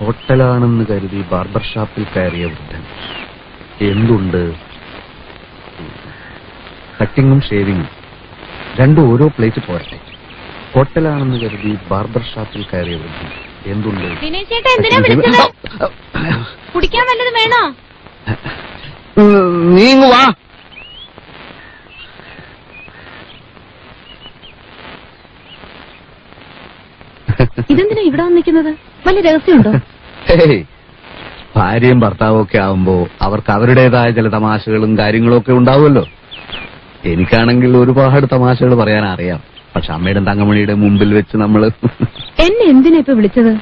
ഹോട്ടലാണെന്ന് കരുതി ബാർബർ ഷാപ്പിൽ കയറിയ വൃദ്ധൻ. എന്തുണ്ട്? കട്ടിങ്ങും ഷേവിങ്ങും രണ്ടും ഓരോ പ്ലേറ്റ് പോരട്ടെ. ഹോട്ടലാണെന്ന് കരുതി ബാർബർ ഷാപ്പിൽ കയറിയ വൃദ്ധൻ. എന്തുണ്ട്? കുടിക്കാൻ വല്ലതും വേണോ? നീങ്ങു വാ. ഇതെന്തിനാ ഇവിടെ വന്നിരിക്കുന്നത്? വലിയ രഹസ്യമുണ്ടോ? ഭാര്യയും ഭർത്താവും ഒക്കെ ആവുമ്പോ അവർക്ക് അവരുടേതായ ചില തമാശകളും കാര്യങ്ങളും ഒക്കെ ഉണ്ടാവുമല്ലോ. എനിക്കാണെങ്കിൽ ഒരുപാട് തമാശകൾ പറയാൻ അറിയാം. പക്ഷെ അമ്മയുടെ തങ്കമണിയുടെ മുമ്പിൽ വെച്ച് നമ്മള് എന്നെ എന്തിനാ ഇപ്പൊ വിളിച്ചത്?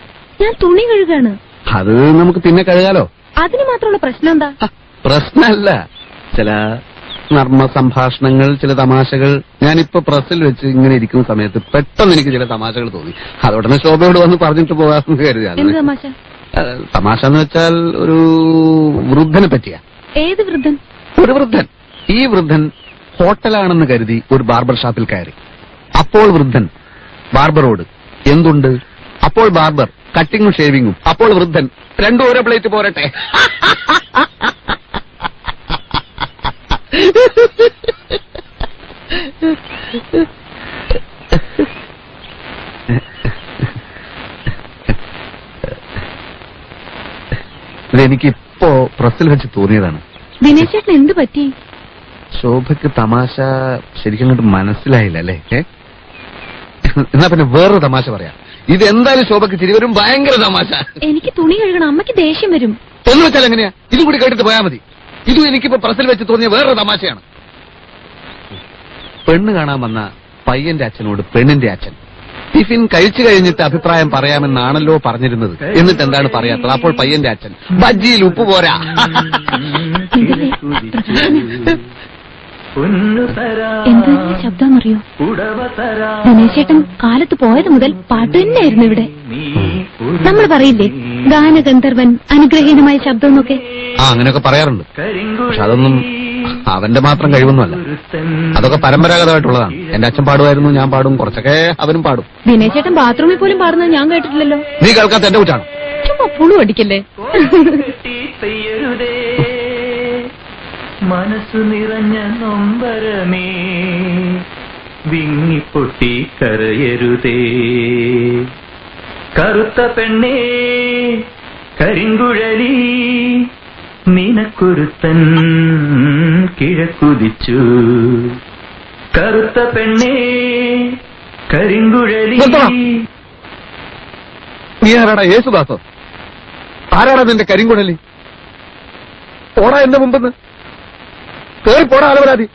ഞാൻ തുണി കഴുകാണ്. അത് നമുക്ക് പിന്നെ കഴുകാലോ. അതിന് മാത്രമുള്ള പ്രശ്നം എന്താ? പ്രശ്നമല്ല, ചില നർമ്മ സംഭാഷണങ്ങൾ, ചില തമാശകൾ. ഞാനിപ്പോ പ്രസ്സിൽ വെച്ച് ഇങ്ങനെ ഇരിക്കുന്ന സമയത്ത് പെട്ടെന്ന് എനിക്ക് ചില തമാശകൾ തോന്നി. അതോടനെ ശോഭയോട് വന്ന് പറഞ്ഞിട്ട് പോകാമെന്ന് കരുതിയാണ്. തമാശ എന്ന് വെച്ചാൽ ഒരു വൃദ്ധനെ പറ്റിയാ. ഏത് വൃദ്ധൻ? ഒരു വൃദ്ധൻ. ഈ വൃദ്ധൻ ഹോട്ടലാണെന്ന് കരുതി ഒരു ബാർബർ ഷാപ്പിൽ കയറി. അപ്പോൾ വൃദ്ധൻ ബാർബറോട് എന്തുണ്ട്? അപ്പോൾ ബാർബർ കട്ടിങ്ങും ഷേവിങ്ങും. അപ്പോൾ വൃദ്ധൻ രണ്ടും ഓരോ പ്ലേറ്റ് പോരട്ടെ. ഇതെനിക്കിപ്പോ പ്രസ്സിൽ വെച്ച് തോന്നിയതാണ്. ദിനേശ് ചേട്ടൻ എന്ത് പറ്റി? ശോഭയ്ക്ക് തമാശ ശരിക്കും അങ്ങോട്ട് മനസ്സിലായില്ല അല്ലേ? എന്നാ പിന്നെ വേറൊരു തമാശ പറയാം. ഇതെന്തായാലും ശോഭയ്ക്ക് ചിരി വരും. ഭയങ്കര തമാശ. എനിക്ക് തുണി കഴുകണം, അമ്മയ്ക്ക് ദേഷ്യം വരും. എന്ന് വെച്ചാൽ എങ്ങനെയാ? ഇതും കൂടി കേട്ടിട്ട് പോയാൽ മതി. ഇതും എനിക്കിപ്പോ പ്രസ്സിൽ വെച്ച് തോന്നിയ വേറൊരു തമാശയാണ്. പെണ്ണ് കാണാൻ വന്ന പയ്യന്റെ അച്ഛനോട് പെണ്ണിന്റെ അച്ഛൻ ടിഫിൻ കഴിച്ചു കഴിഞ്ഞിട്ട് അഭിപ്രായം പറയാമെന്നാണല്ലോ പറഞ്ഞിരുന്നത്. എന്നിട്ട് എന്താണ് പറയാത്തത്? അപ്പോൾ പയ്യന്റെ അച്ഛൻ ബജ്ജിയിൽ ഉപ്പ് പോരാ. എന്താ ശബ്ദമെന്നറിയോ? ദിനേശ് ചേട്ടൻ കാലത്ത് പോയത് മുതൽ പാട്ട് തന്നെയായിരുന്നു ഇവിടെ. നമ്മൾ പറയില്ലേ ഗാനഗന്ധർവൻ അനുഗ്രഹീതമായ ശബ്ദം എന്നൊക്കെ? അങ്ങനെയൊക്കെ പറയാറുണ്ട്. പക്ഷെ അതൊന്നും അവന്റെ മാത്രം കഴിവൊന്നുമല്ല. അതൊക്കെ പരമ്പരാഗതമായിട്ടുള്ളതാണ്. എന്റെ അച്ഛൻ പാടുമായിരുന്നു, ഞാൻ പാടും, കുറച്ചൊക്കെ അവനും പാടും. ദിനേശ് ചേട്ടൻ ബാത്റൂമിൽ പോലും പാടുന്നത് ഞാൻ കേട്ടിട്ടില്ലല്ലോ. നീ കേൾക്കാത്ത എന്റെ കുറ്റാണ്. ചുമ്മാ പുളു അടിക്കല്ലേ. മനസ്സു നിറഞ്ഞ നൊമ്പരമേ വിങ്ങിപ്പൊട്ടി കരയരുതേ. കറുത്ത പെണ്ണേ കരിങ്കുഴലി നിനക്കൊരുത്തൻ കിഴക്കുതിച്ചു. കറുത്ത പെണ്ണേ കരിങ്കുഴലി. നീ ആരാടാ? യേശുദാസോ? ആരാടാ നിന്റെ കരിങ്കുഴലി? പോടാ എന്റെ മുമ്പെന്ന്. കേറി പോടാ അലവരാതി.